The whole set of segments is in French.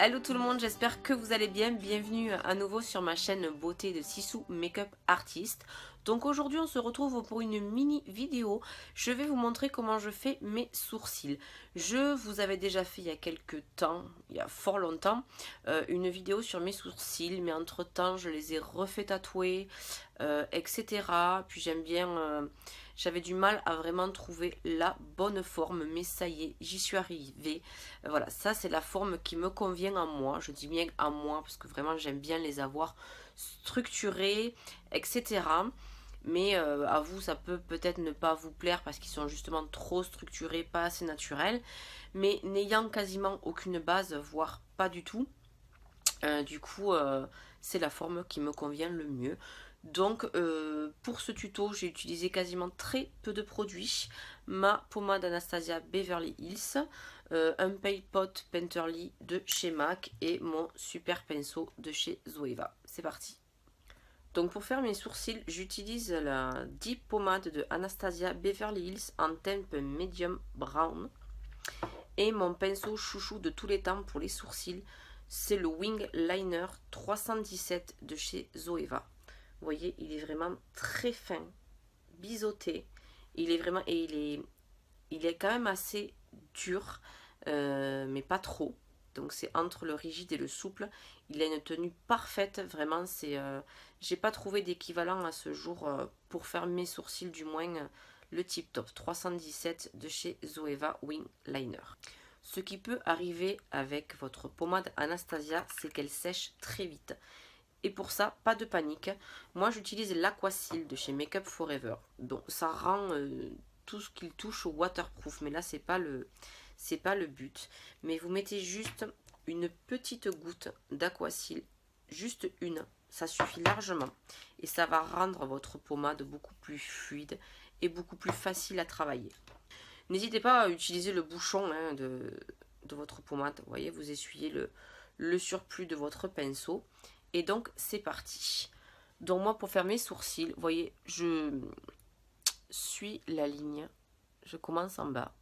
Hello tout le monde, j'espère que vous allez bien. Bienvenue à nouveau sur ma chaîne beauté de Sissou Makeup Artist. Donc aujourd'hui on se retrouve pour une mini vidéo. Je vais vous montrer comment je fais mes sourcils. Je vous avais déjà fait il y a quelques temps, il y a fort longtemps, une vidéo sur mes sourcils. Mais entre temps je les ai refait tatouer, etc. Puis j'aime bien... J'avais du mal à vraiment trouver la bonne forme, mais ça y est, j'y suis arrivée. Voilà, ça c'est la forme qui me convient à moi. Je dis bien à moi parce que vraiment j'aime bien les avoir structurés, etc. Mais à vous, ça peut peut-être ne pas vous plaire parce qu'ils sont justement trop structurés, pas assez naturels. Mais n'ayant quasiment aucune base, voire pas du tout, du coup, c'est la forme qui me convient le mieux. Donc pour ce tuto, j'ai utilisé quasiment très peu de produits. Ma pommade Anastasia Beverly Hills, un Paint Pot Painterly de chez MAC et mon super pinceau de chez Zoeva. C'est parti. Donc pour faire mes sourcils, j'utilise la Deep Pommade de Anastasia Beverly Hills en teinte medium brown. Et mon pinceau chouchou de tous les temps pour les sourcils, c'est le Wing Liner 317 de chez Zoeva. Vous voyez, il est vraiment très fin, biseauté. Il est vraiment, et il est quand même assez dur, mais pas trop. Donc c'est entre le rigide et le souple. Il a une tenue parfaite, vraiment. J'ai pas trouvé d'équivalent à ce jour pour faire mes sourcils, du moins le Tip Top 317 de chez Zoeva Wing Liner. Ce qui peut arriver avec votre pommade Anastasia, c'est qu'elle sèche très vite. Et pour ça, pas de panique. Moi, j'utilise l'Aquasil de chez Makeup Forever. Donc, ça rend tout ce qu'il touche au waterproof. Mais là, c'est pas le but. Mais vous mettez juste une petite goutte d'Aquasil. Juste une. Ça suffit largement. Et ça va rendre votre pommade beaucoup plus fluide et beaucoup plus facile à travailler. N'hésitez pas à utiliser le bouchon de votre pommade. Vous voyez, vous essuyez le surplus de votre pinceau. Et donc, c'est parti. Donc, moi, pour faire mes sourcils, vous voyez, je suis la ligne. Je commence en bas.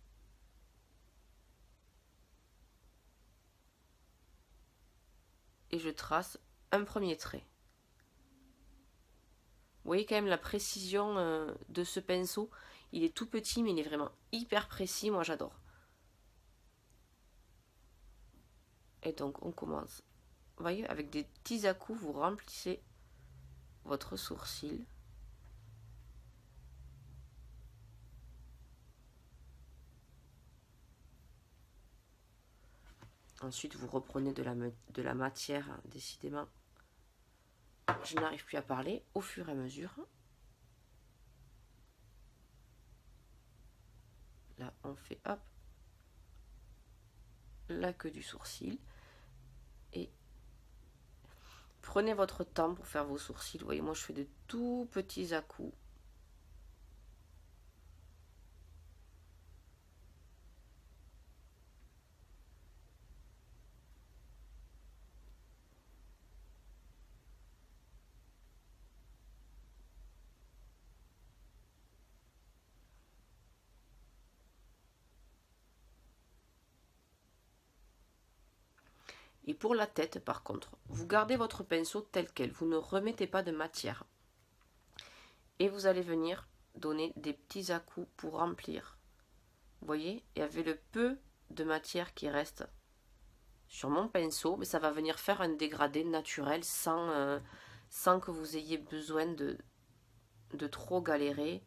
Et je trace un premier trait. Vous voyez quand même la précision de ce pinceau. Il est tout petit, mais il est vraiment hyper précis. Moi, j'adore. Et donc, on commence. Vous voyez, avec des petits à-coups, vous remplissez votre sourcil. Ensuite, vous reprenez de la matière, décidément. Je n'arrive plus à parler au fur et à mesure. Là, on fait hop la queue du sourcil. Et prenez votre temps pour faire vos sourcils. Vous voyez, moi, je fais de tout petits à-coups. Et pour la tête, par contre, vous gardez votre pinceau tel quel. Vous ne remettez pas de matière. Et vous allez venir donner des petits à-coups pour remplir. Vous voyez, et avec le peu de matière qui reste sur mon pinceau, mais ça va venir faire un dégradé naturel sans que vous ayez besoin de trop galérer.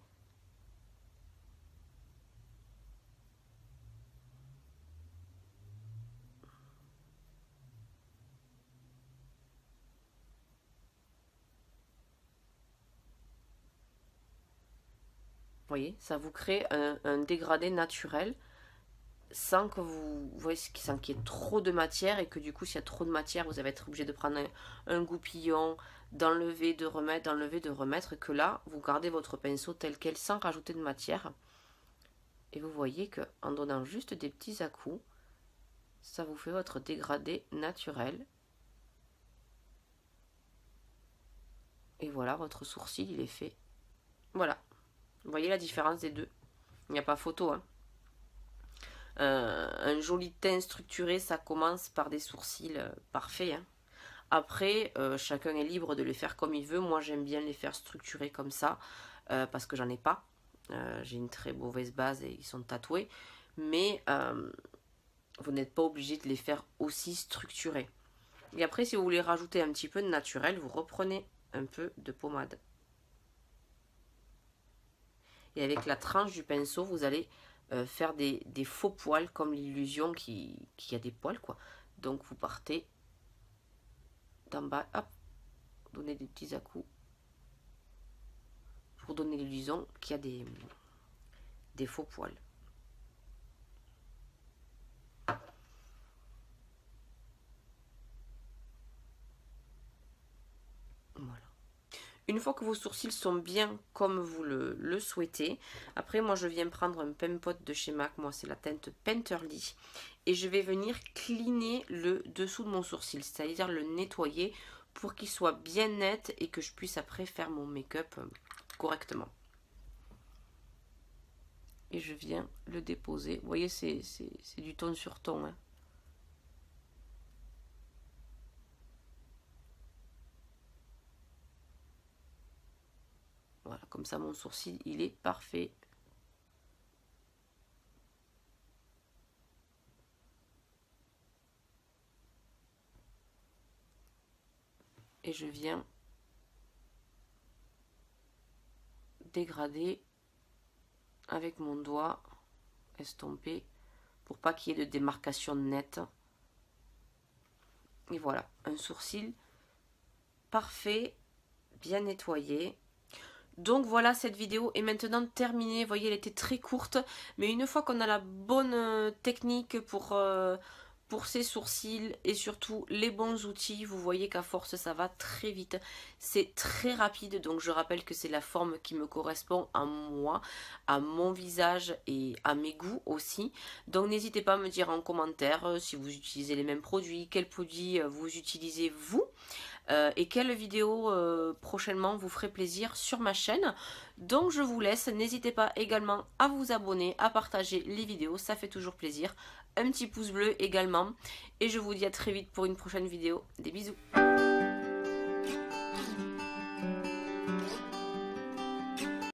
Vous voyez, ça vous crée un dégradé naturel sans que vous voyez, sans qu'il y ait trop de matière, et que du coup, s'il y a trop de matière, vous allez être obligé de prendre un goupillon, d'enlever, de remettre, d'enlever, de remettre, que là, vous gardez votre pinceau tel quel sans rajouter de matière. Et vous voyez que en donnant juste des petits à-coups, ça vous fait votre dégradé naturel. Et voilà, votre sourcil, il est fait. Voilà. Vous voyez la différence des deux. Il n'y a pas photo, hein. un joli teint structuré, ça commence par des sourcils parfaits. Hein. Après, chacun est libre de les faire comme il veut. Moi, j'aime bien les faire structurés comme ça, parce que j'en ai pas. J'ai une très mauvaise base et ils sont tatoués. Mais vous n'êtes pas obligé de les faire aussi structurés. Et après, si vous voulez rajouter un petit peu de naturel, vous reprenez un peu de pommade. Et avec la tranche du pinceau, vous allez faire des faux poils, comme l'illusion qui a des poils, quoi. Donc, vous partez d'en bas, hop, donnez des petits à-coups pour donner l'illusion qu'il y a des faux poils. Voilà. Une fois que vos sourcils sont bien comme vous le souhaitez, après moi je viens prendre un pen pot de chez MAC, moi c'est la teinte Painterly, et je vais venir cleaner le dessous de mon sourcil, c'est-à-dire le nettoyer pour qu'il soit bien net et que je puisse après faire mon make-up correctement. Et je viens le déposer, vous voyez c'est du ton sur ton, hein. Voilà, comme ça mon sourcil il est parfait. Et je viens dégrader avec mon doigt, estomper, pour pas qu'il y ait de démarcation nette. Et voilà, un sourcil parfait, bien nettoyé. Donc voilà, cette vidéo est maintenant terminée. Vous voyez, elle était très courte. Mais une fois qu'on a la bonne technique pour ces sourcils et surtout les bons outils, vous voyez qu'à force ça va très vite. C'est très rapide. Donc je rappelle que c'est la forme qui me correspond à moi, à mon visage et à mes goûts aussi. Donc n'hésitez pas à me dire en commentaire si vous utilisez les mêmes produits, quels produits vous utilisez vous. Et quelle vidéo prochainement vous ferait plaisir sur ma chaîne. Donc je vous laisse, n'hésitez pas également à vous abonner, à partager les vidéos, ça fait toujours plaisir. Un petit pouce bleu également. Et je vous dis à très vite pour une prochaine vidéo. Des bisous.